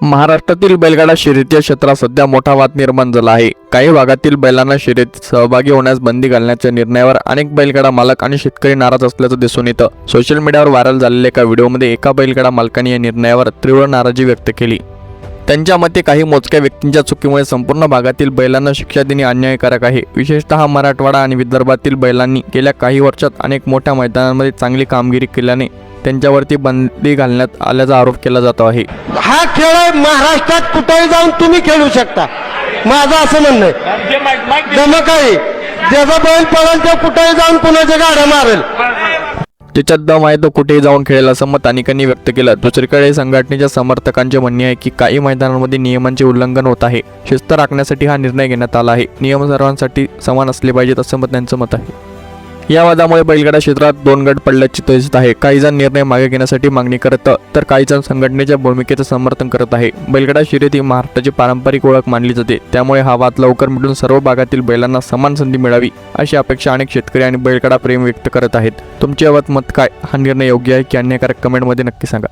महाराष्ट्रातील बैलगाडा शर्यती क्षेत्रात सध्या मोठा वाद निर्माण झाला आहे। काही भागातील बैलांना शर्यतीत सहभागी होण्यास बंदी घालण्याच्या निर्णयावर अनेक बैलगाडा मालक आणि शेतकरी नाराज असल्याचं दिसून येतं। सोशल मीडियावर व्हायरल झालेल्या एका व्हिडिओमध्ये एका बैलगाडा मालकाने या निर्णयावर तीव्र नाराजी व्यक्त केली। त्यांच्या मते काही मोजक्या व्यक्तींच्या चुकीमुळे संपूर्ण भागातील बैलांना शिक्षा देणे अन्यायकारक आहे। विशेषतः मराठवाडा आणि विदर्भातील बैलांनी गेल्या काही वर्षात अनेक मोठ्या मैदानांमध्ये चांगली कामगिरी केल्याने त्यांच्यावरती बंदी घालण्यात आल्याचा आरोप केला जातो आहे। हा खेळ महाराष्ट्रात कुठेही जाऊन तुम्ही खेळू शकता, माझं असं म्हणणं आहे। जमक आहे ज्याचा बैल पळेल तो कुठेही जाऊन कुणाच्या गाड्या मारेल, ज्याच्यात दम आहे तो कुठेही जाऊन खेळेल असं मत अनेकांनी व्यक्त केलं। दुसरीकडे संघटनेच्या समर्थकांचे म्हणणे आहे की काही मैदानांमध्ये नियमांचे उल्लंघन होत आहे। शिस्त राखण्यासाठी हा निर्णय घेण्यात आला आहे। नियम सर्वांसाठी समान असले पाहिजेत असं मत त्यांचं मत आहे। या वादामुळे बैलगाडा क्षेत्रात दोन गट पडल्याची दिसत आहे। काही जण निर्णय मागे घेण्यासाठी मागणी करत तर काही जण संघटनेच्या भूमिकेचं समर्थन करत आहे। बैलगाडा शर्यत ही महाराष्ट्राची पारंपरिक ओळख मानली जाते, त्यामुळे हा वाद लवकर मिटून सर्व भागातील बैलांना समान संधी मिळावी अशी अपेक्षा अनेक शेतकरी आणि बैलगाडा प्रेमी व्यक्त करत आहेत। तुमचे मत काय? हा निर्णय योग्य आहे की अन्यायकारक? कमेंटमध्ये नक्की सांगा।